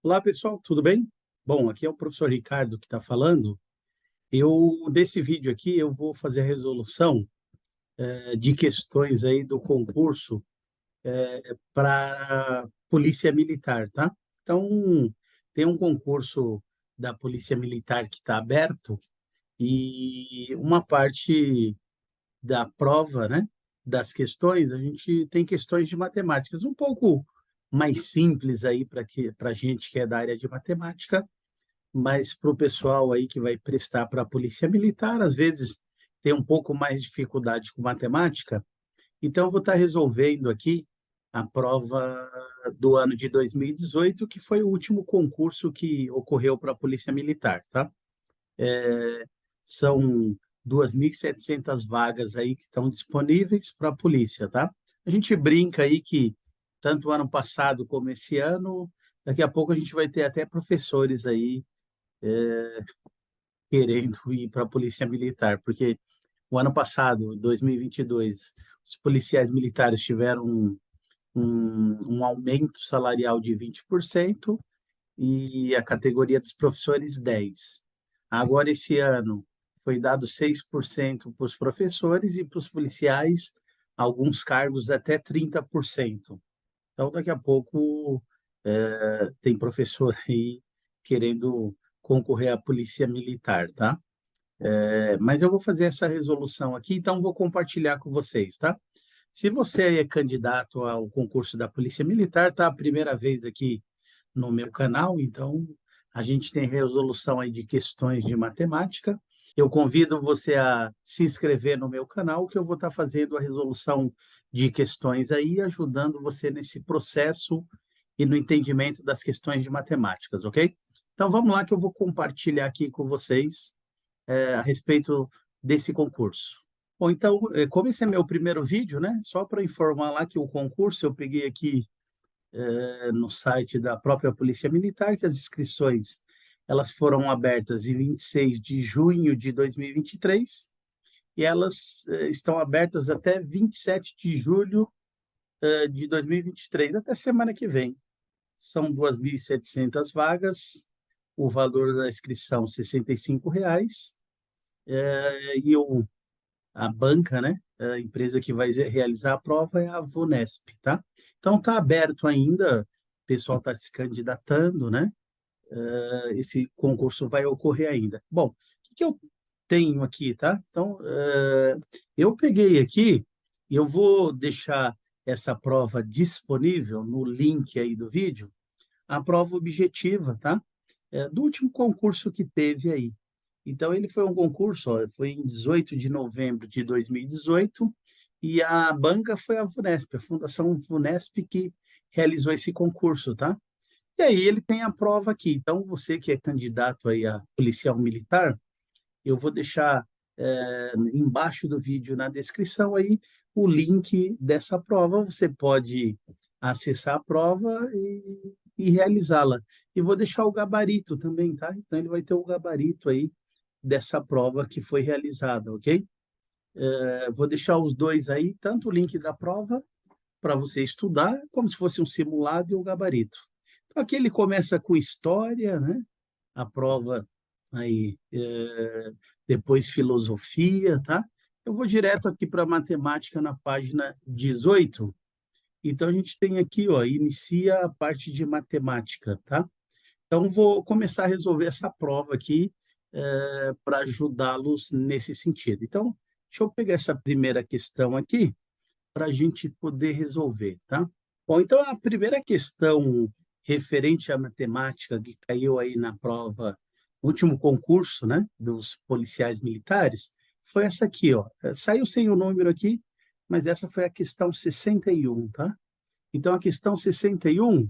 Olá, pessoal, tudo bem? Bom, aqui é o professor Ricardo que está falando. Nesse vídeo aqui, eu vou fazer a resolução de questões aí do concurso para Polícia Militar, tá? Então, tem um concurso da Polícia Militar que está aberto e uma parte da prova, né, das questões, a gente tem questões de matemáticas um pouco mais simples aí para a gente que é da área de matemática, mas para o pessoal aí que vai prestar para a Polícia Militar, às vezes tem um pouco mais de dificuldade com matemática, então eu vou estar resolvendo aqui a prova do ano de 2018, que foi o último concurso que ocorreu para a Polícia Militar, tá? São 2.700 vagas aí que estão disponíveis para a polícia, tá? A gente brinca aí que tanto o ano passado como esse ano, daqui a pouco a gente vai ter até professores aí querendo ir para a Polícia Militar, porque o ano passado, 2022, os policiais militares tiveram um aumento salarial de 20% e a categoria dos professores 10%. Agora, esse ano, foi dado 6% para os professores e para os policiais, alguns cargos até 30%. Então, daqui a pouco, tem professor aí querendo concorrer à Polícia Militar, tá? Mas eu vou fazer essa resolução aqui, então vou compartilhar com vocês, tá? Se você é candidato ao concurso da Polícia Militar, tá a primeira vez aqui no meu canal, então a gente tem resolução aí de questões de matemática. Eu convido você a se inscrever no meu canal, que eu vou estar fazendo a resolução de questões aí, ajudando você nesse processo e no entendimento das questões de matemáticas, ok? Então vamos lá que eu vou compartilhar aqui com vocês a respeito desse concurso. Bom, então, como esse é meu primeiro vídeo, né? Só para informar lá que o concurso eu peguei aqui no site da própria Polícia Militar, que as inscrições elas foram abertas em 26 de junho de 2023 e elas estão abertas até 27 de julho de 2023, até semana que vem. São 2.700 vagas, o valor da inscrição R$ 65, e a banca, né? A empresa que vai realizar a prova é a Vunesp, tá? Então tá aberto ainda, o pessoal está se candidatando, né? Esse concurso vai ocorrer ainda. Bom, o que eu tenho aqui, tá? Então, eu peguei aqui, e eu vou deixar essa prova disponível no link aí do vídeo, a prova objetiva, tá? Do último concurso que teve aí. Então, ele foi um concurso, ó, foi em 18 de novembro de 2018, e a banca foi a Vunesp, a Fundação Vunesp, que realizou esse concurso, tá? E aí ele tem a prova aqui. Então, você que é candidato aí a policial militar, eu vou deixar embaixo do vídeo, na descrição aí, o link dessa prova. Você pode acessar a prova e realizá-la. E vou deixar o gabarito também, tá? Então, ele vai ter o gabarito aí dessa prova que foi realizada, ok? Vou deixar os dois aí, tanto o link da prova para você estudar, como se fosse um simulado e o gabarito. Então, aqui ele começa com história, né? A prova aí, depois filosofia, tá? Eu vou direto aqui para matemática na página 18. Então, a gente tem aqui, ó, inicia a parte de matemática, tá? Então, vou começar a resolver essa prova aqui para ajudá-los nesse sentido. Então, deixa eu pegar essa primeira questão aqui para a gente poder resolver, tá? Bom, então a primeira questão referente à matemática que caiu aí na prova, último concurso, né, dos policiais militares, foi essa aqui, ó. Saiu sem o número aqui, mas essa foi a questão 61, tá? Então a questão 61,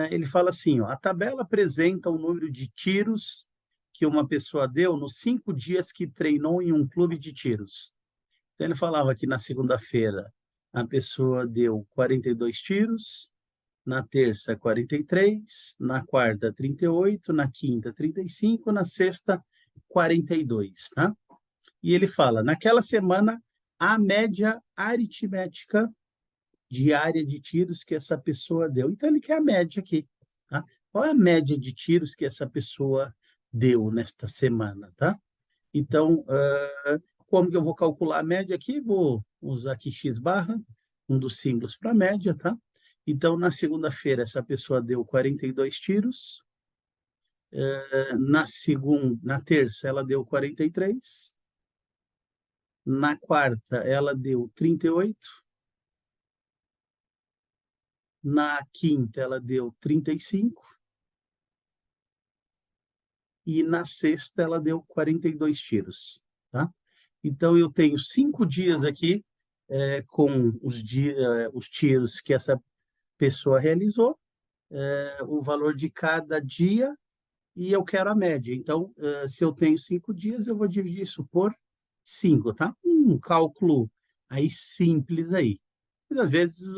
ele fala assim, ó, a tabela apresenta o número de tiros que uma pessoa deu nos 5 dias que treinou em um clube de tiros. Então, ele falava que na segunda-feira a pessoa deu 42 tiros, na terça 43, na quarta 38, na quinta 35, na sexta 42, tá? E ele fala, naquela semana, a média aritmética diária de tiros que essa pessoa deu. Então, ele quer a média aqui, tá? qual é a média de tiros que essa pessoa deu nesta semana, tá? Então, como que eu vou calcular a média aqui? Vou usar aqui x barra, um dos símbolos para média, tá? Então, na segunda-feira, essa pessoa deu 42 tiros. Na terça, ela deu 43. Na quarta, ela deu 38. Na quinta, ela deu 35. E na sexta, ela deu 42 tiros, tá? Então, eu tenho 5 dias aqui com os tiros que essa pessoa realizou, o valor de cada dia, e eu quero a média. Então, se eu tenho 5 dias, eu vou dividir isso por 5, tá? Um cálculo aí simples aí. Mas, às vezes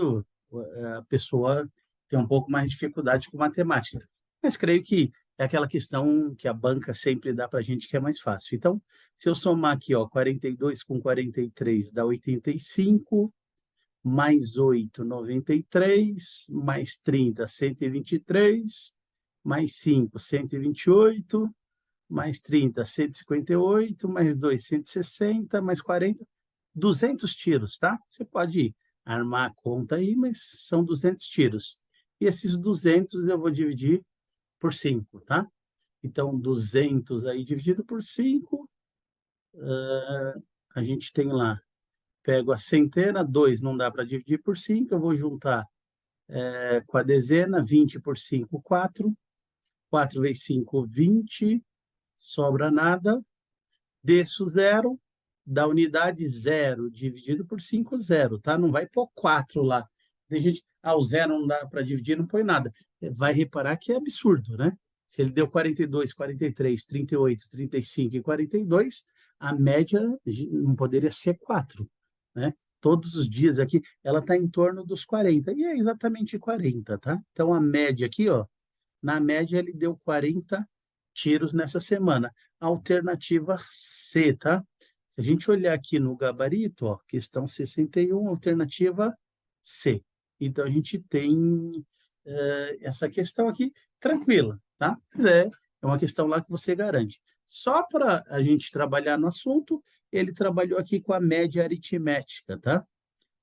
a pessoa tem um pouco mais de dificuldade com matemática. Mas creio que é aquela questão que a banca sempre dá para a gente que é mais fácil. Então, se eu somar aqui, ó, 42 com 43 dá 85, mais 8, 93, mais 30, 123, mais 5, 128, mais 30, 158, mais 2, 160, mais 40, 200 tiros, tá? Você pode armar a conta aí, mas são 200 tiros. E esses 200 eu vou dividir por 5, tá? Então, 200 aí dividido por 5, a gente tem lá, pego a centena, 2 não dá para dividir por 5, eu vou juntar com a dezena, 20 por 5, 4. 4 vezes 5, 20, sobra nada, desço zero, da unidade zero, dividido por 5, zero, tá? Não vai pôr 4 lá. Tem gente, o zero não dá para dividir, não põe nada. Vai reparar que é absurdo, né? Se ele deu 42, 43, 38, 35 e 42, a média não poderia ser 4, né? Todos os dias aqui, ela está em torno dos 40, e é exatamente 40, tá? Então, a média aqui, ó, na média, ele deu 40 tiros nessa semana. Alternativa C, tá? Se a gente olhar aqui no gabarito, ó, questão 61, alternativa C. Então, a gente tem essa questão aqui tranquila, tá? Mas é uma questão lá que você garante. Só para a gente trabalhar no assunto, ele trabalhou aqui com a média aritmética, tá?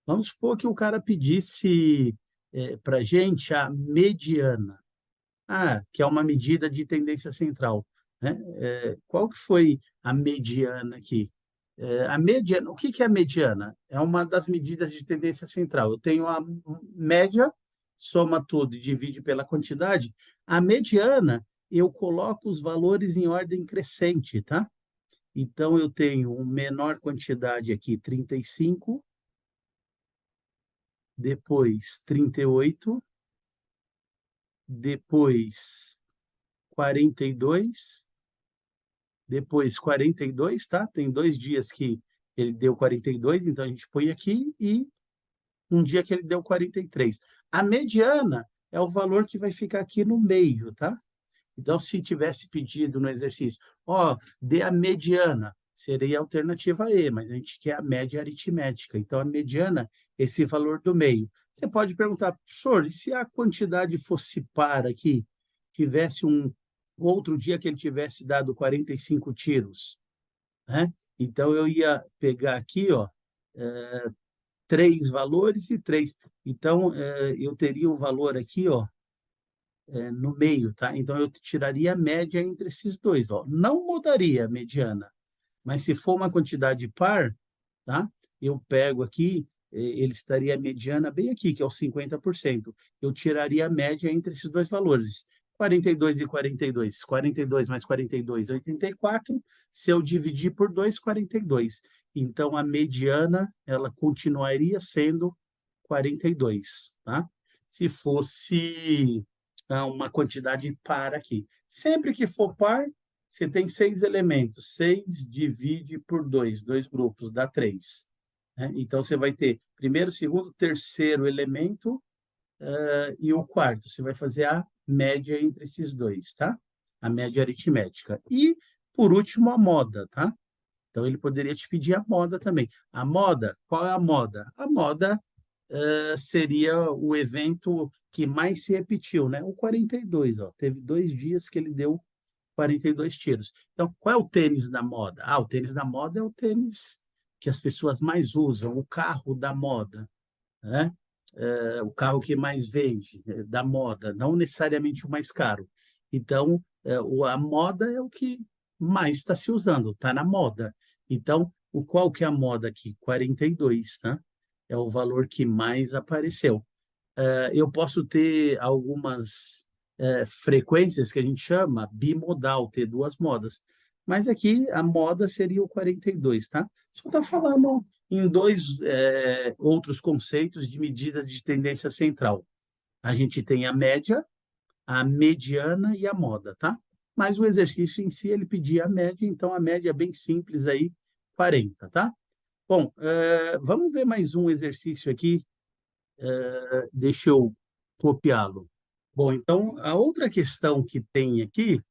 Vamos supor que o cara pedisse para a gente a mediana. Que é uma medida de tendência central, né? Qual que foi a mediana aqui? A mediana, o que que é a mediana? É uma das medidas de tendência central. Eu tenho a média, soma tudo e divide pela quantidade. A mediana, eu coloco os valores em ordem crescente, tá? Então, eu tenho uma menor quantidade aqui, 35, depois 38, depois 42, depois 42, tá? Tem 2 dias que ele deu 42, então a gente põe aqui, e um dia que ele deu 43. A mediana é o valor que vai ficar aqui no meio, tá? Então, se tivesse pedido no exercício, dê a mediana, seria a alternativa E, mas a gente quer a média aritmética. Então, a mediana, esse valor do meio. Você pode perguntar, professor, e se a quantidade fosse par aqui, tivesse um outro dia que ele tivesse dado 45 tiros, né? Então, eu ia pegar aqui, ó, 3 valores e 3. Então, eu teria um valor aqui, ó, no meio, tá? Então, eu tiraria a média entre esses dois, ó. Não mudaria a mediana, mas se for uma quantidade par, tá? Eu pego aqui, ele estaria a mediana bem aqui, que é o 50%. Eu tiraria a média entre esses dois valores. 42 e 42. 42 mais 42, 84. Se eu dividir por 2, 42. Então, a mediana, ela continuaria sendo 42, tá? Se fosse uma quantidade par aqui. Sempre que for par, você tem 6 elementos. 6 divide por 2, 2 grupos, dá 3. Né? Então, você vai ter primeiro, segundo, terceiro elemento e o quarto. Você vai fazer a média entre esses dois, tá? A média aritmética. E, por último, a moda, tá? Então, ele poderia te pedir a moda também. A moda, qual é a moda? A moda seria o evento que mais se repetiu, né? O 42, ó, teve 2 dias que ele deu 42 tiros. Então, qual é o tênis da moda? O tênis da moda é o tênis que as pessoas mais usam, o carro da moda, né? O carro que mais vende, da moda, não necessariamente o mais caro. Então, a moda é o que mais está se usando, está na moda. Então, qual que é a moda aqui? 42, tá? É o valor que mais apareceu. Eu posso ter algumas frequências que a gente chama bimodal, ter duas modas. Mas aqui a moda seria o 42, tá? Só estou falando em dois outros conceitos de medidas de tendência central. A gente tem a média, a mediana e a moda, tá? Mas o exercício em si, ele pedia a média, então a média é bem simples aí, 40, tá? Bom, vamos ver mais um exercício aqui, deixa eu copiá-lo. Bom, então, a outra questão que tem aqui,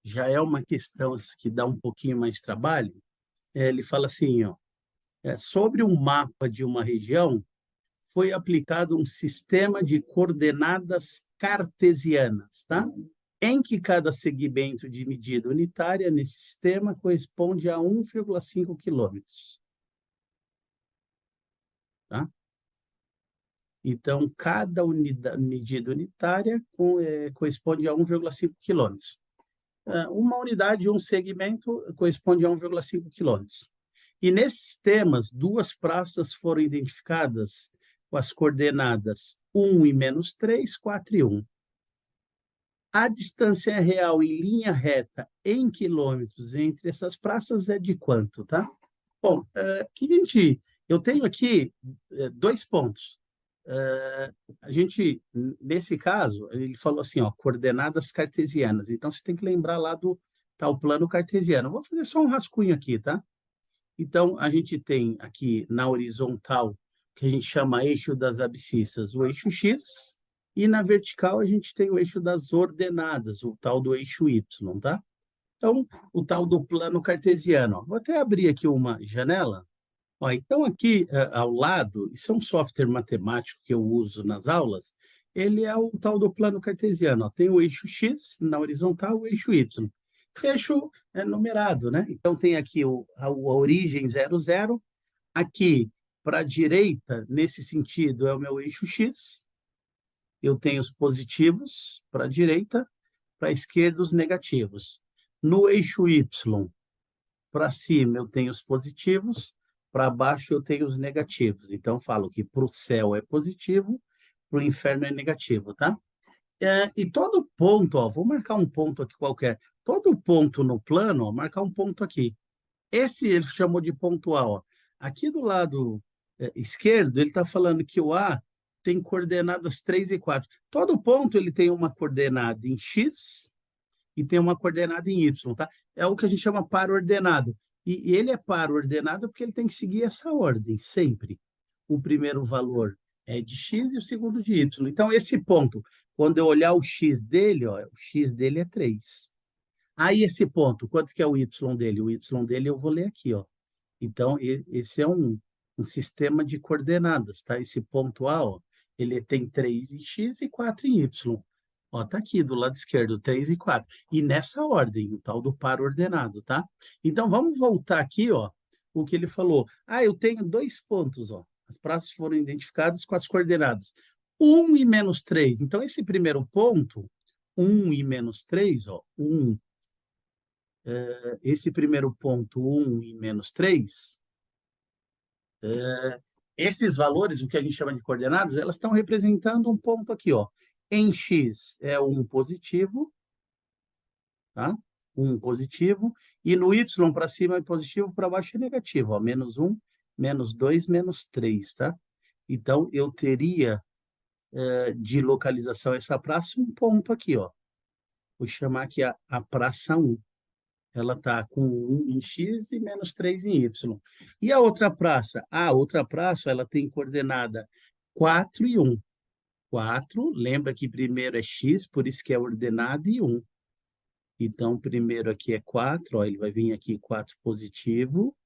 já é uma questão que dá um pouquinho mais de trabalho, ele fala assim, ó, sobre um mapa de uma região, foi aplicado um sistema de coordenadas cartesianas, tá? Em que cada segmento de medida unitária nesse sistema corresponde a 1,5 quilômetros, tá? Então, cada medida unitária corresponde a 1,5 quilômetros. Uma unidade, um segmento, corresponde a 1,5 quilômetros. E nesses sistemas, duas praças foram identificadas com as coordenadas 1 e -3, 4 e 1. A distância real em linha reta em quilômetros entre essas praças é de quanto, tá? Bom, eu tenho aqui 2 pontos. A gente, nesse caso, ele falou assim, ó, coordenadas cartesianas. Então, você tem que lembrar lá do tal plano cartesiano. Vou fazer só um rascunho aqui, tá? Então, a gente tem aqui na horizontal, que a gente chama eixo das abscissas, o eixo X, e na vertical a gente tem o eixo das ordenadas, o tal do eixo Y, tá? Então, o tal do plano cartesiano. Ó. Vou até abrir aqui uma janela. Ó, então, aqui ao lado, isso é um software matemático que eu uso nas aulas, ele é o tal do plano cartesiano. Ó. Tem o eixo X na horizontal, o eixo Y. Esse eixo é numerado, né? Então, tem aqui a origem 00, aqui para a direita, nesse sentido, é o meu eixo X, eu tenho os positivos para a direita, para a esquerda os negativos. No eixo Y, para cima eu tenho os positivos, para baixo eu tenho os negativos. Então, falo que para o céu é positivo, para o inferno é negativo, tá? E todo ponto, ó, vou marcar um ponto aqui qualquer, todo ponto no plano, ó, marcar um ponto aqui. Esse ele chamou de ponto A. Ó. Aqui do lado esquerdo, ele está falando que o A tem coordenadas 3 e 4. Todo ponto ele tem uma coordenada em X e tem uma coordenada em Y, tá? É o que a gente chama par ordenado. E ele é par ordenado porque ele tem que seguir essa ordem, sempre. O primeiro valor é de X e o segundo de Y. Então, esse ponto, quando eu olhar o X dele, ó, o X dele é 3. Aí, esse ponto, quanto que é o Y dele? O Y dele eu vou ler aqui, ó. Então, esse é um sistema de coordenadas, tá? Esse ponto A, ó, ele tem 3 em X e 4 em Y. Ó, tá aqui do lado esquerdo, 3 e 4. E nessa ordem, o tal do par ordenado, tá? Então, vamos voltar aqui, ó, o que ele falou. Eu tenho 2 pontos, ó. As praças foram identificadas com as coordenadas 1 e -3. Então, esse primeiro ponto, 1 e -3, ó, 1, esse primeiro ponto, 1 e -3, esses valores, o que a gente chama de coordenadas, elas estão representando um ponto aqui, ó. Em X é um positivo, tá? Um positivo, e no Y para cima é positivo, para baixo é negativo, ó. -1, -2, -3, tá? Então, eu teria de localização essa praça um ponto aqui, ó. Vou chamar aqui a praça 1. Ela está com 1 em X e -3 em Y. E a outra praça? A outra praça ela tem coordenada 4 e 1. 4, lembra que primeiro é X, por isso que é ordenada, e 1. Então, primeiro aqui é 4, ó, ele vai vir aqui 4 positivo,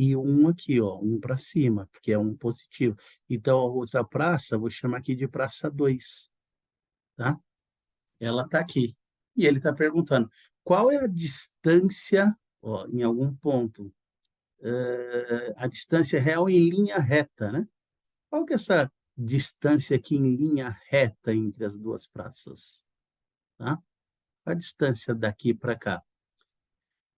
e um aqui, ó, um para cima, porque é um positivo. Então, a outra praça, vou chamar aqui de praça 2, tá? Ela está aqui. E ele está perguntando, qual é a distância, ó, em algum ponto, a distância real em linha reta, né? Qual que é essa distância aqui em linha reta entre as duas praças? Tá? A distância daqui para cá.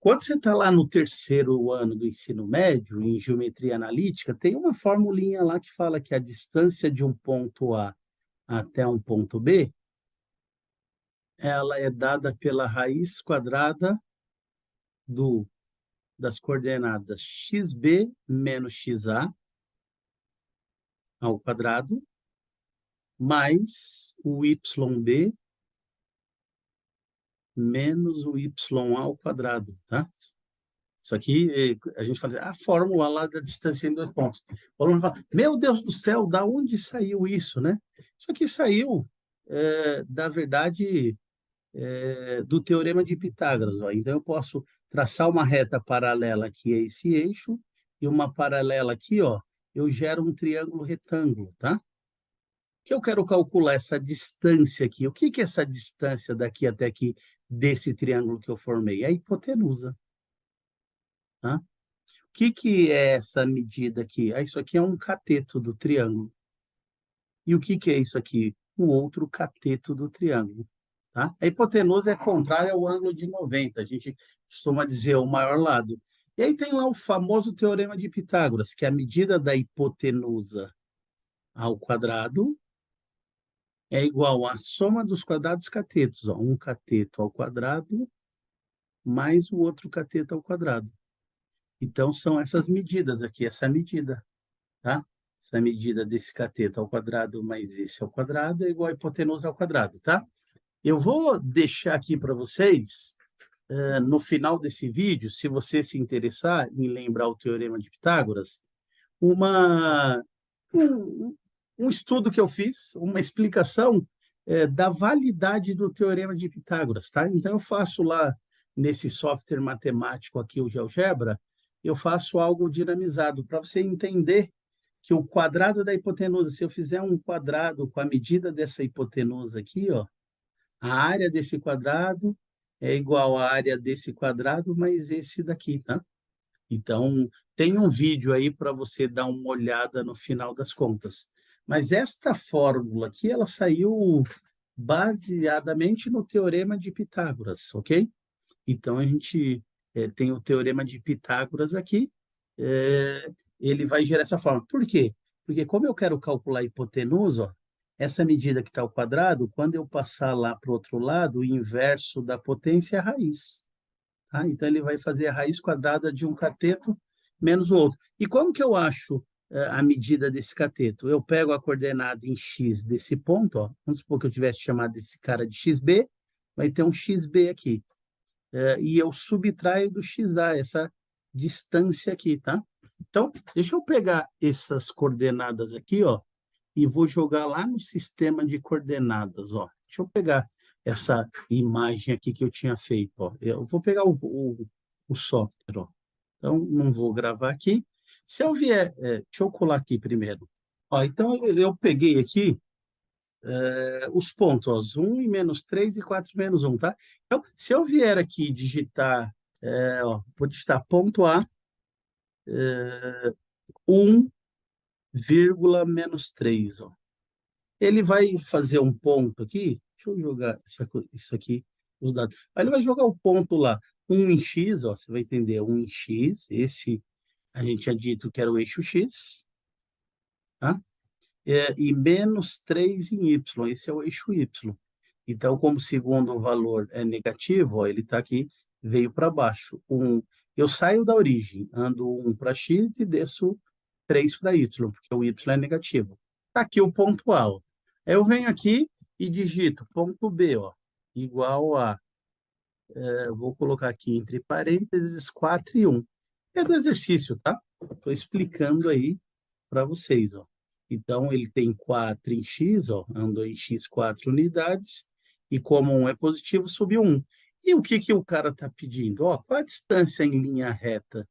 Quando você está lá no terceiro ano do ensino médio, em geometria analítica, tem uma formulinha lá que fala que a distância de um ponto A até um ponto B, ela é dada pela raiz quadrada das coordenadas xb menos xa ao quadrado, mais o yb menos o y ao quadrado, tá? Isso aqui, a gente fala, a fórmula lá da distância em 2 pontos. O aluno fala, meu Deus do céu, da onde saiu isso, né? Isso aqui saiu, da verdade, do Teorema de Pitágoras. Ó. Então, eu posso traçar uma reta paralela aqui a esse eixo e uma paralela aqui, ó, eu gero um triângulo retângulo, tá? Que eu quero calcular essa distância aqui. O que é essa distância daqui até aqui desse triângulo que eu formei? É a hipotenusa. Tá? O que é essa medida aqui? Isso aqui é um cateto do triângulo. E o que é isso aqui? O outro cateto do triângulo. Tá? A hipotenusa é contrária ao ângulo de 90. A gente costuma dizer o maior lado. E aí tem lá o famoso Teorema de Pitágoras, que é a medida da hipotenusa ao quadrado é igual à soma dos quadrados catetos. Ó, um cateto ao quadrado mais o outro cateto ao quadrado. Então, são essas medidas aqui, essa medida, tá? Essa medida desse cateto ao quadrado mais esse ao quadrado é igual a hipotenusa ao quadrado, tá? Eu vou deixar aqui para vocês, no final desse vídeo, se você se interessar em lembrar o Teorema de Pitágoras, uma, um, um estudo que eu fiz, uma explicação da validade do Teorema de Pitágoras, tá? Então, eu faço lá, nesse software matemático aqui, o GeoGebra, eu faço algo dinamizado, para você entender que o quadrado da hipotenusa, se eu fizer um quadrado com a medida dessa hipotenusa aqui, ó, a área desse quadrado é igual à área desse quadrado, mais esse daqui, tá? Então, tem um vídeo aí para você dar uma olhada no final das contas. Mas esta fórmula aqui, ela saiu baseadamente no Teorema de Pitágoras, ok? Então, a gente tem o Teorema de Pitágoras aqui, ele vai gerar essa forma. Por quê? Porque como eu quero calcular a hipotenusa, ó, essa medida que está ao quadrado, quando eu passar lá para o outro lado, o inverso da potência é a raiz. Tá? Então, ele vai fazer a raiz quadrada de um cateto menos o outro. E como que eu acho a medida desse cateto? Eu pego a coordenada em x desse ponto, ó, vamos supor que eu tivesse chamado esse cara de xb, vai ter um xb aqui. E eu subtraio do xa, essa distância aqui, tá? Então, deixa eu pegar essas coordenadas aqui, ó, e vou jogar lá no sistema de coordenadas, ó. Deixa eu pegar essa imagem aqui que eu tinha feito, ó. Eu vou pegar o software, ó. Então, não vou gravar aqui. Se eu vier, deixa eu colar aqui primeiro. Ó, então, eu peguei aqui os pontos, ó, 1 e menos 3 e 4 menos 1, tá? Então, se eu vier aqui digitar, ó, vou digitar ponto A, 1, menos 3, ó. Ele vai fazer um ponto aqui, deixa eu jogar isso aqui, os dados. Aí ele vai jogar o ponto lá, 1 em x, ó, você vai entender, 1 em x, esse a gente tinha dito que era o eixo x, tá? E menos 3 em y, esse é o eixo y. Então, como o segundo valor é negativo, ó, ele está aqui, veio para baixo. Eu saio da origem, ando 1 para x e desço 3 para y, porque o y é negativo. Está aqui o ponto A. Ó. Eu venho aqui e digito ponto B, ó, igual a, vou colocar aqui entre parênteses 4 e 1. É do exercício, tá? Estou explicando aí para vocês, ó. Então, ele tem 4 em x, ó, andou em x 4 unidades, e como 1 é positivo, subiu 1. E o que o cara está pedindo? Ó, qual a distância em linha reta?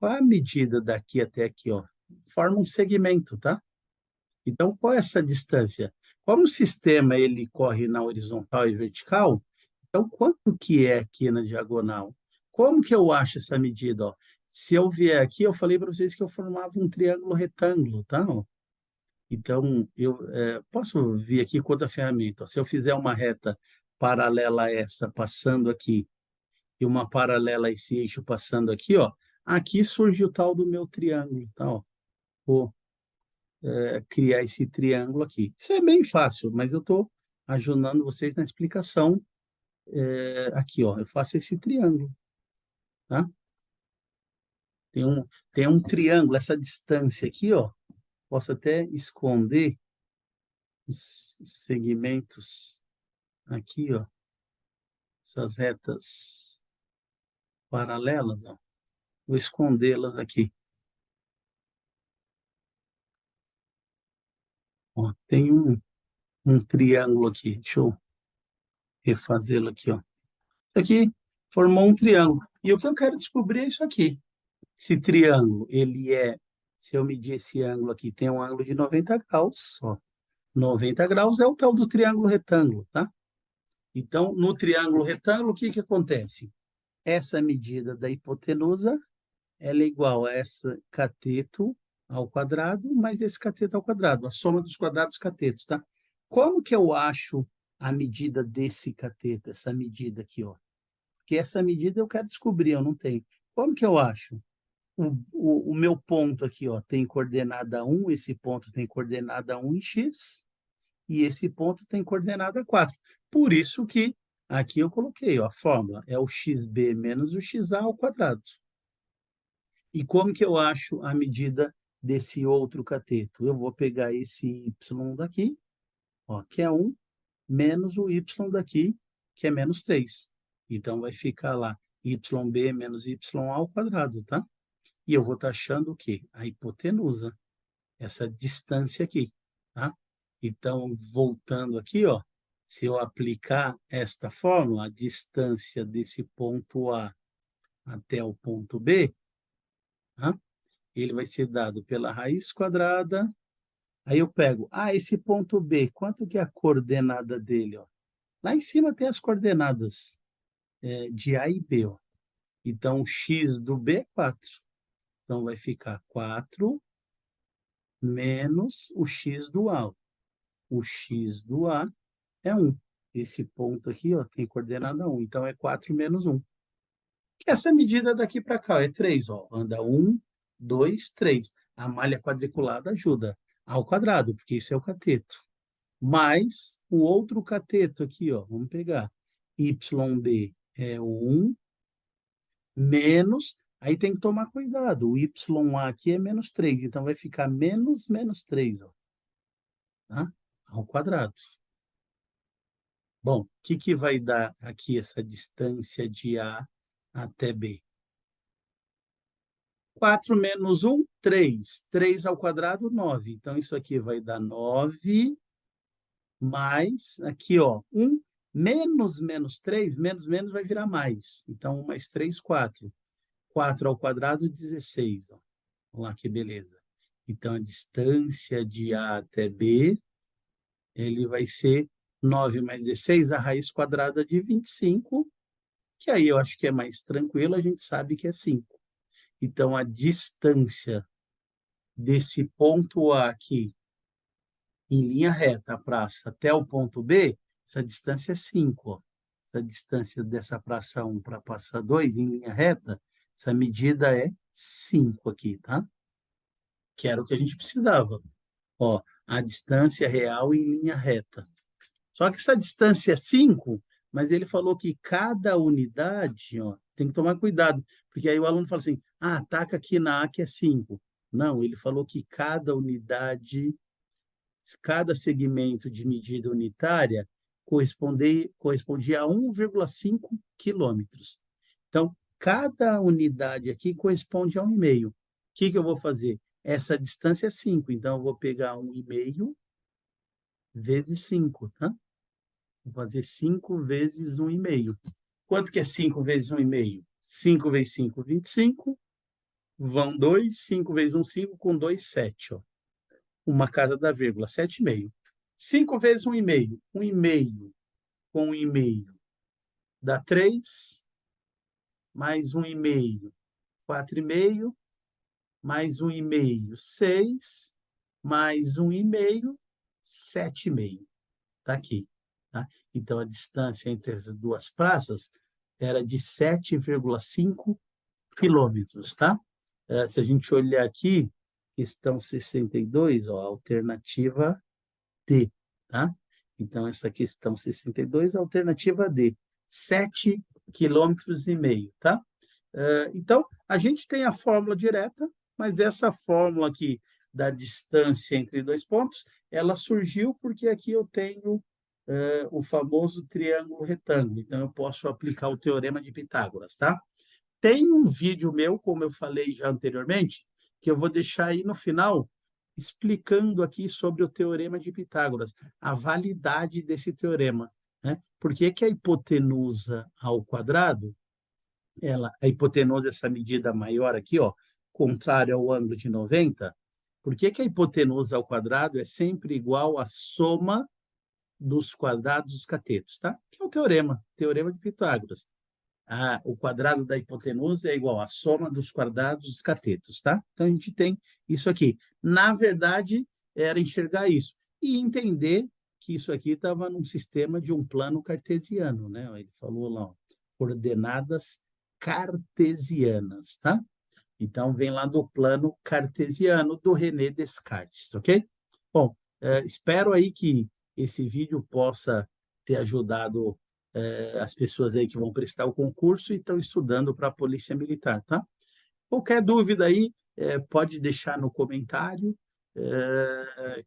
Qual é a medida daqui até aqui, ó? Forma um segmento, tá? Então, qual é essa distância? Como o sistema ele corre na horizontal e vertical, então quanto que é aqui na diagonal? Como que eu acho essa medida, ó? Se eu vier aqui, eu falei para vocês que eu formava um triângulo retângulo, tá? Então, eu posso vir aqui com outra ferramenta. Ó. Se eu fizer uma reta paralela a essa, passando aqui, e uma paralela a esse eixo passando aqui, ó, aqui surge o tal do meu triângulo, tá? Ó. Vou criar esse triângulo aqui. Isso é bem fácil, mas eu estou ajudando vocês na explicação. Aqui, ó, eu faço esse triângulo, tá? Tem um triângulo, essa distância aqui, ó, posso até esconder os segmentos aqui, ó, essas retas paralelas, ó, vou escondê-las aqui. Ó, tem um triângulo aqui, deixa eu refazê-lo aqui, ó. Isso aqui formou um triângulo. E o que eu quero descobrir é isso aqui. Esse triângulo, se eu medir esse ângulo aqui, tem um ângulo de 90 graus, ó. 90 graus é o tal do triângulo retângulo, tá? Então, no triângulo retângulo, o que que acontece? Essa medida da hipotenusa, ela é igual a esse cateto ao quadrado, mais esse cateto ao quadrado, a soma dos quadrados catetos, tá? Como que eu acho a medida desse cateto, essa medida aqui, ó? Porque essa medida eu quero descobrir, eu não tenho. Como que eu acho? O meu ponto aqui, ó, tem coordenada 1, esse ponto tem coordenada 1 em x, e esse ponto tem coordenada 4. Por isso que aqui eu coloquei, ó, a fórmula é o xb menos o xa ao quadrado. E como que eu acho a medida desse outro cateto? Eu vou pegar esse y daqui, ó, que é 1, menos o y daqui, que é menos 3. Então, vai ficar lá yb menos ya ao quadrado, tá? E eu vou estar achando o quê? A hipotenusa, essa distância aqui, tá? Então, voltando aqui, ó, se eu aplicar esta fórmula, a distância desse ponto A até o ponto B, tá? Ele vai ser dado pela raiz quadrada. Aí eu pego, esse ponto B, quanto que é a coordenada dele? Ó? Lá em cima tem as coordenadas de A e B. Ó. Então, o x do B é 4. Então, vai ficar 4 menos o x do A. O x do A é 1. Esse ponto aqui ó, tem coordenada 1. Então, é 4 menos 1. Que essa medida daqui para cá é 3. Ó. Anda 1, 2, 3. A malha quadriculada ajuda ao quadrado, porque isso é o cateto. Mais o outro cateto aqui, ó, vamos pegar. YB é 1 menos, aí tem que tomar cuidado, o YA aqui é menos 3, então vai ficar menos 3, ó, tá? Ao quadrado. Bom, o que que vai dar aqui essa distância de A até B? 4 menos 1, 3. 3 ao quadrado, 9. Então, isso aqui vai dar 9 mais, aqui, ó, 1 menos 3, menos vai virar mais. Então, 1 mais 3, 4. 4 ao quadrado, 16. Ó. Vamos lá, que beleza. Então, a distância de A até B, ele vai ser 9 mais 16, a raiz quadrada de 25, que aí eu acho que é mais tranquilo, a gente sabe que é 5. Então, a distância desse ponto A aqui, em linha reta, a praça, até o ponto B, essa distância é 5. Ó. Essa distância dessa praça 1 para a praça 2, em linha reta, essa medida é 5 aqui, tá? Que era o que a gente precisava. Ó, a distância real em linha reta. Só que essa distância é 5, mas ele falou que cada unidade, ó, tem que tomar cuidado, porque aí o aluno fala assim, ataca aqui na A que é 5. Não, ele falou que cada unidade, cada segmento de medida unitária correspondia a 1,5 quilômetros. Então, cada unidade aqui corresponde a 1,5. O que que eu vou fazer? Essa distância é 5, então eu vou pegar 1,5 vezes 5, tá? Vou fazer 5 vezes 1,5. Quanto que é 5 vezes 1,5? 5 vezes 5, 25. vão 2, 5 vezes 1, 5, com 2, 7, ó. Uma casa da vírgula, 7,5. 5 vezes 1,5, 1,5 com 1,5 dá 3, mais 1,5, 4,5, mais 1,5, 6, mais 1,5, 7,5. Está aqui. Tá? Então, a distância entre as duas praças era de 7,5 quilômetros. Tá? Se a gente olhar aqui, questão 62, ó, alternativa D. Tá? Então, essa questão 62, alternativa D. 7,5 quilômetros. Tá? Então, a gente tem a fórmula direta, mas essa fórmula aqui da distância entre dois pontos, ela surgiu porque aqui eu tenho o famoso triângulo retângulo. Então, eu posso aplicar o teorema de Pitágoras, tá? Tem um vídeo meu, como eu falei já anteriormente, que eu vou deixar aí no final, explicando aqui sobre o teorema de Pitágoras, a validade desse teorema, né? Por que que a hipotenusa ao quadrado, a hipotenusa, essa medida maior aqui, ó, contrária ao ângulo de 90, por que que a hipotenusa ao quadrado é sempre igual à soma dos quadrados dos catetos, tá? Que é o teorema de Pitágoras. O quadrado da hipotenusa é igual à soma dos quadrados dos catetos, tá? Então, a gente tem isso aqui. Na verdade, era enxergar isso e entender que isso aqui estava num sistema de um plano cartesiano, né? Ele falou lá, ó, coordenadas cartesianas, tá? Então, vem lá do plano cartesiano do René Descartes, ok? Bom, espero aí que esse vídeo possa ter ajudado as pessoas aí que vão prestar o concurso e estão estudando para a Polícia Militar, tá? Qualquer dúvida aí, pode deixar no comentário,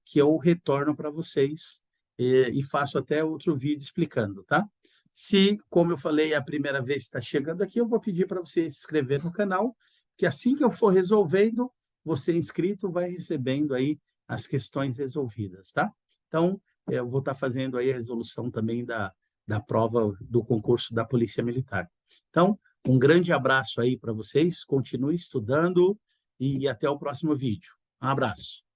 que eu retorno para vocês e faço até outro vídeo explicando, tá? Se, como eu falei, é a primeira vez que está chegando aqui, eu vou pedir para você se inscrever no canal, que assim que eu for resolvendo, você inscrito vai recebendo aí as questões resolvidas, tá? Então, eu vou estar fazendo aí a resolução também da prova do concurso da Polícia Militar. Então, um grande abraço aí para vocês, continue estudando e até o próximo vídeo. Um abraço.